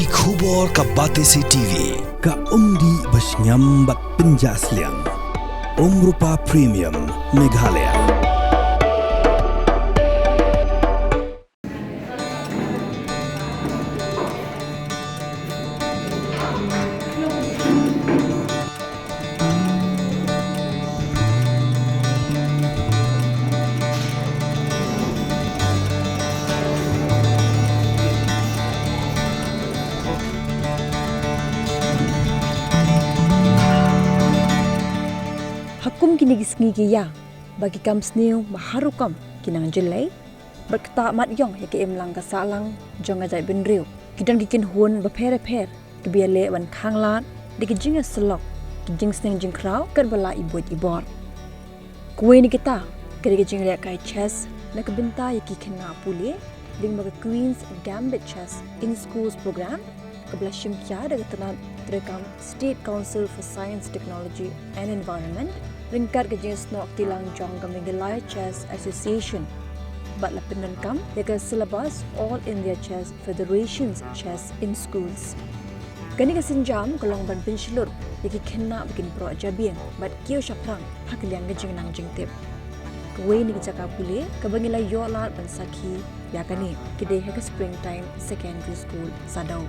Ki khubor ka Batesi TV ka umdi basnyambat penjaslian Rupa Premium Meghalaya. Hakum kini gisngi ya bagi kam sniu maharukam kinang jelai berkata mat yong ya ke lang ka salang jong ajai benriu kidan gikin hun beper kebiale wan khanglat dikijing selok kijing sneng jing krau kat bala ibot kuwe ni kita kede kijing lek kai chess na kebenta ya ki kena pule Lyngba Queen's Gambit chess in schools program kebla shimkya daga tanat terekam State Council for Science, Technology and Environment ringkar ke jenis nok tilang jong ke Meghalaya Chess Association bat lapinan kam dekat syllabus All India Chess Federation's Chess in Schools. Kani ke senjam kolong ban pensilur yaki kena bikin Proh Jabieng bat kio syaprang hak liang ke jeng nang jeng tip. Kuwe ni kecaka pule ke bangila yolat ban saki ya kani kide hak Springtime Secondary School Sadau.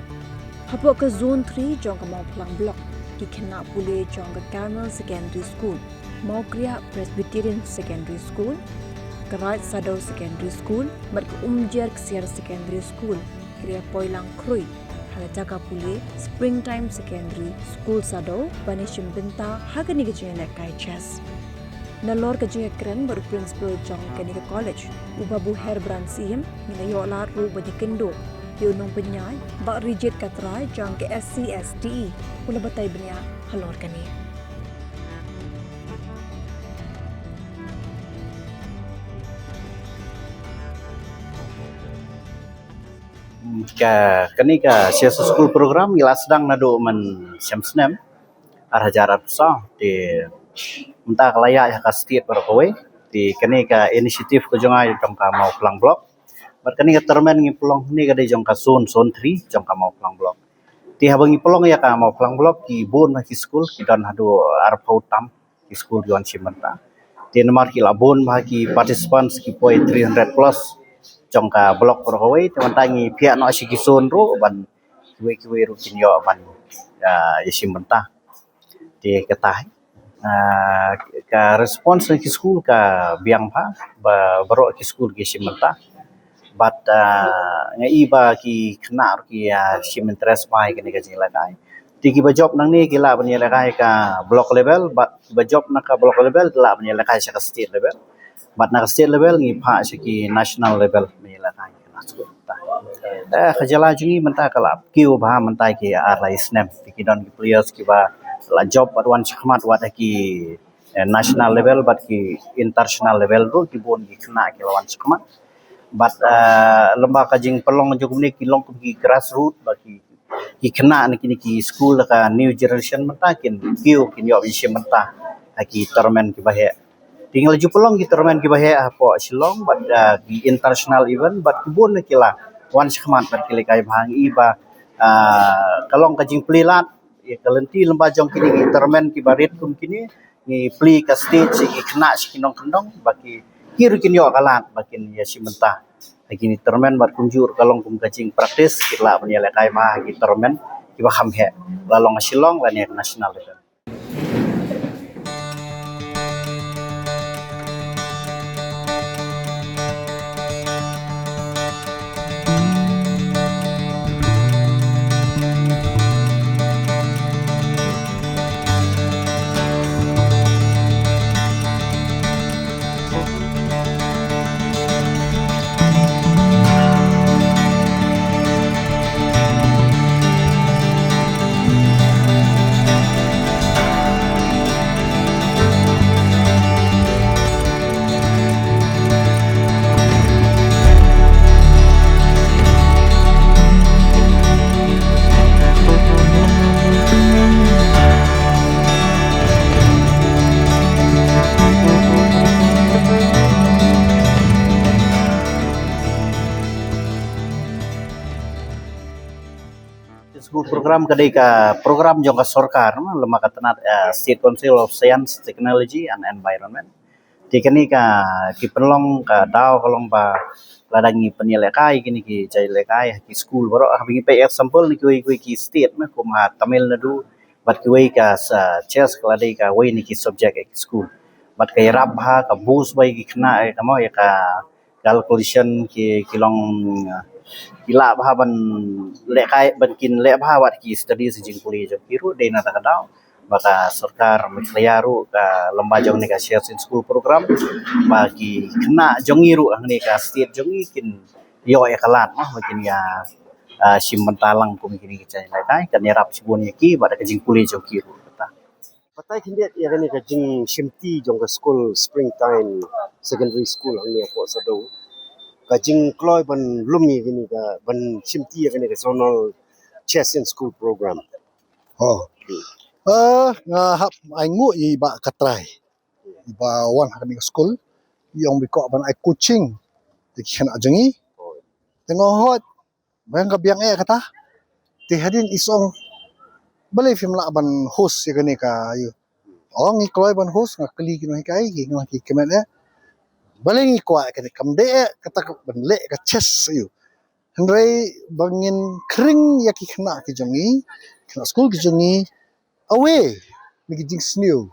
Hapok ke Zone 3 jong ke mau pelang blok ki kena pule jong ke Carmel Secondary School, mau kriya Presbyterian Secondary School, Kerat Sadau Secondary School, mat ke Umjer Ksiar Secondary School, kriya Poilang Krui, hala jaga pule Springtime Secondary School Sadau, banishim benta haga ni ke jenek kai chess. Nalor ke jenek keren baru principal jong ke ni ke college, ubabu Herbrand Siem, mina yolar ru bagi kendo, Yunong penyai, bak rigid katrai jang ke SCSTE, pula batai benya halor kani. Kani ka siasa school program ila sedang nado men semsnem arah jarak besar di mentah kelaya ya ka state berkowe di kani ka inisiatif ko jongai jong ka mau pelang blok berkani ka termen ngi pelong ni ka de jong ka zone 3 jong ka mau pelang blok ti habangi pelong ya ka mau pelang blok ki bon ki school ki don hadu arpau tam ki school yon simenta ti nomor ki labon ma ki participants ki poi 300 plus jong ka blok berkowe teman tangi pihak no si ki zone ro ban kiwe ro kin yo ban ya simenta ti ketah ka respons ki school ka biang pa baro ki school ki simenta but ngai ba ki kena ki sim interest mai kini ka jila kai ti ki ba job nang ni ki la ban yela kai ka block level but ba job na ka block level la ban yela kai sa state level but na state level ngi pha sa ki national level ni la kai na school ta khajala jungi menta kala ki ba menta ki arlai snap ki don ki players ki ba la job at one khmat wat ki national level but ki international level ro ki bon ki kena ki lawan khmat but lembaga jing pelong jog ni ki long ki grassroots bagi ki kena ni ki school ka new generation mentakin kiu kin yo bisi menta ki tournament ki bahe tinggal ju pelong ki tournament ki bahe apo silong but ki international event but kibun ki la wan khmat ber ki kai bhang i ba kalong ka jing plilat ya kalenti lembaga jong kini ki tournament ki barit kum kini ni pli ka stage ki kena ki nong kendong bagi kiru kin yo kalat bakin ya simenta lagi ni termen bar kunjur kalong kum kacing praktis kitla punya lekai mah ki termen ki baham he lalong silong lan ya nasional level. School program kadai ka program jong ka sarkar lembaga tenat State Council of Science, Technology and Environment. Di kini ka ki penlong ka dau kalong ba ladangi penilaian kini ki jai lekai ki school baro bingi pe example ni ki state ma ko ma Tamil Nadu bat ki ka sa chess kadai ka ni ki subject ki school. Bat ka rap ha ka boost bai ki kena kamo ya ka calculation ki kilong kila bah ban lekai ban kin le bah wat ki study si jing puli jong kiru de na takadau baka sarkar mikhlayaru ka lembajong ni ka shares in school program bagi kena jong iru ang ni ka state jong kin yo ya kalat makin ya simban talang kum kini kicai lekai kan yarap sibun ki bada ka jing puli jong kiru kata Patai kindia ya kan ka jing shimti jong ka school springtime secondary school ang ni ko sa do ka jing kloy ban lumi gini ka ban shimti ya kan ka zonal chess in school program. Oh. Nga hap ai ngu I ba katrai. I ba wan ha ni school. Yang biko ban ai coaching. Di kena jengi. Tengok hot. Bang Gabieng kata. Ti hadin isong balai film la ban host ya kan ka yu. Oh ngi kloy ban host nga kali kino hikai ki nga ki kemet balai ngi kwa kan kamde kata ban le ka chess yu. Hendrai bangin kering ya ki kena ki jengi. Kena school ki jengi. Away ni jing snew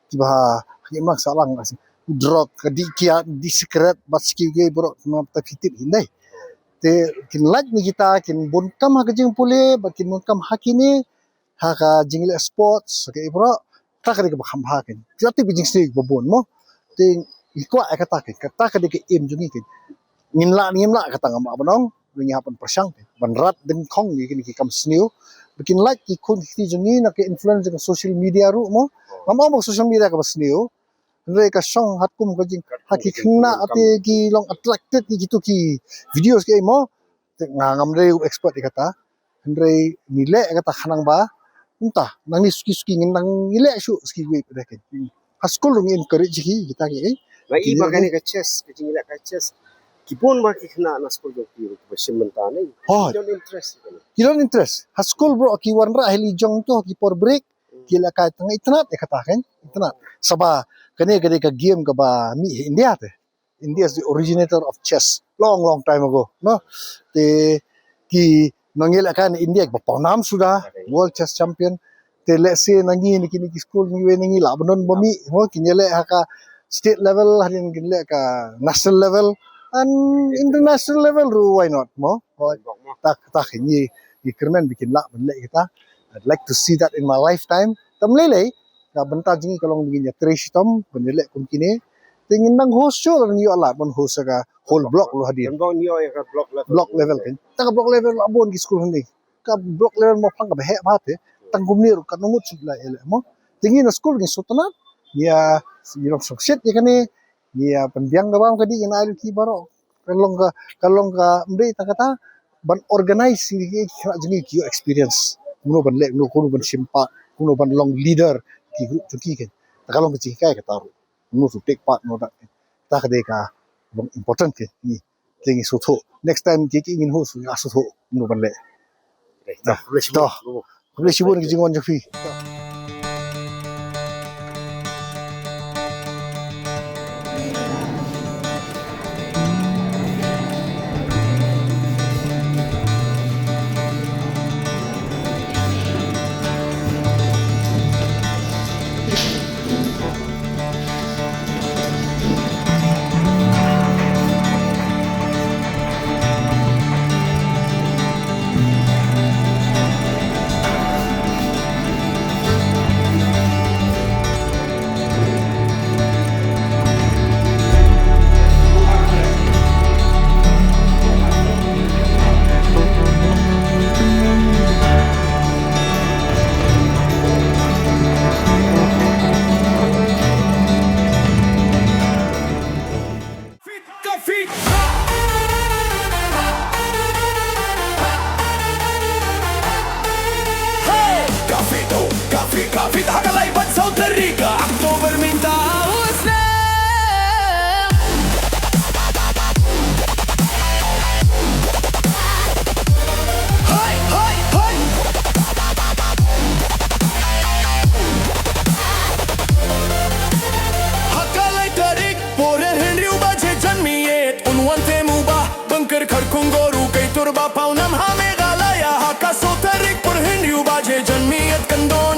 tiba ni mak salang kasi drop ka di kia di secret bat skill ge bro ma ta fitit hindai te kin laj ni kita kin bon kam ha jing pule bat kin bon kam hakini ha ka jingle sports ke bro ta ka ke kham ha kin jati bi jing snew bon mo te ikwa kata ka de ke im jungi kin ngin la kata ngam abanong ni hapan persang ban rat den khong ni ki kam snew bikin like ki kun ki jengi na ke influence ke social media ru mo mama social media ka basniu ndre ka song hat kum ka jing haki khna ate ki long attracted ki gitu ki videos ke mo ngam re expert kata ndre nile kata khanang ba unta nang ni suki ngin nang nile su ski we ka ke haskul ngin encourage ki kita ke Ba I ba kan ka chess ka jing la ka chess kipon ba ki khna na school jong kiru ba simenta nei. Don't interest kan. You don't interest. Ha school bro ki warra heli jong to ki por break ki la ka tang itnat kata kan itnat saba kane ka game ka ba mi India te India is the originator of chess long time ago no te ki nangila kan India ba paunam sudah world chess champion te let's say nangi ni kini school ni we nangi la banon bami ho kinyele ha ka state level harin kinle ka national level and international level ru why not mo tak ni kermen bikin la benle kita I'd like to see that in my lifetime tam lele ka benta jingi kalong bikin ya trish tom benle kum kini tingin nang host show lang yo ala bon host ka whole block lo hadir Yang bang yo ya ka block level kan ta block level abon ki school ni ka block level mo pang ka he ba te tangkum ni ka nungut sudla ele mo tingin na school ni sutana ya yong sukset ya kani ya pendiang ka bang kadi ina alu ki baro kalong ka mbe ta kata ban organize ni kena jengi ki experience kuno ban le kuno ban simpa kuno ban long leader ki group ki kan ta kalong ki kai ka taru kuno to take part no ta ka de ka bang important ke ni tingi so tho next time ki ingin ho su asu tho kuno ban le dah boleh sibuk ki jingon jafi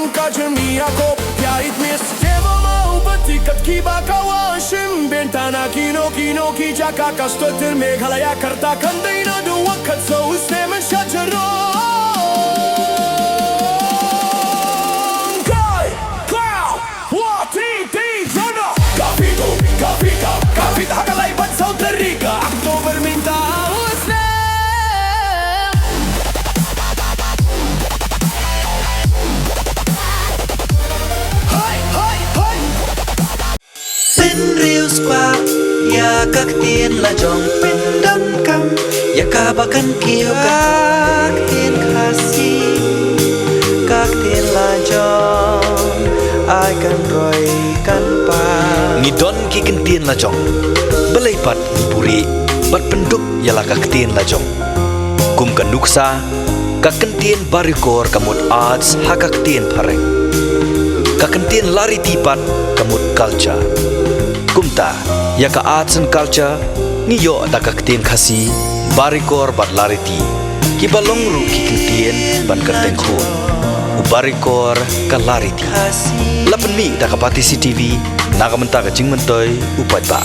Kajmi ako Piait mis Teva mau batikat kiba kawashim Bentana kino ki jaka kastotir Meghalaya karta kandina do wakat so usnemen shajaron Guy, cloud, wati, runner Kapit hakalay ban sa Rica October minta usnem Riu squat ya các tiên là dòng pin đâm cam ya cả ba căn kiêu các tiên khasi các tiên là dòng ai cần rồi cần pa Ni don ki kan tien la jong. Belai pat puri bat penduk yala ka tien la jong. Kum kan nuksa ka kan tien barikor kamut arts hakak tien pareng. Ka kan tien lari tipat kamut culture. Kumta ya ka arts and culture ni yo da ka tien khasi barikor bat lari ti. Ki balong ru ki kan tien ban ka teng khun. Barikor ka lari ti. Lapan mi da ka pati CTV nakamenta ka jing mentoy upat ba.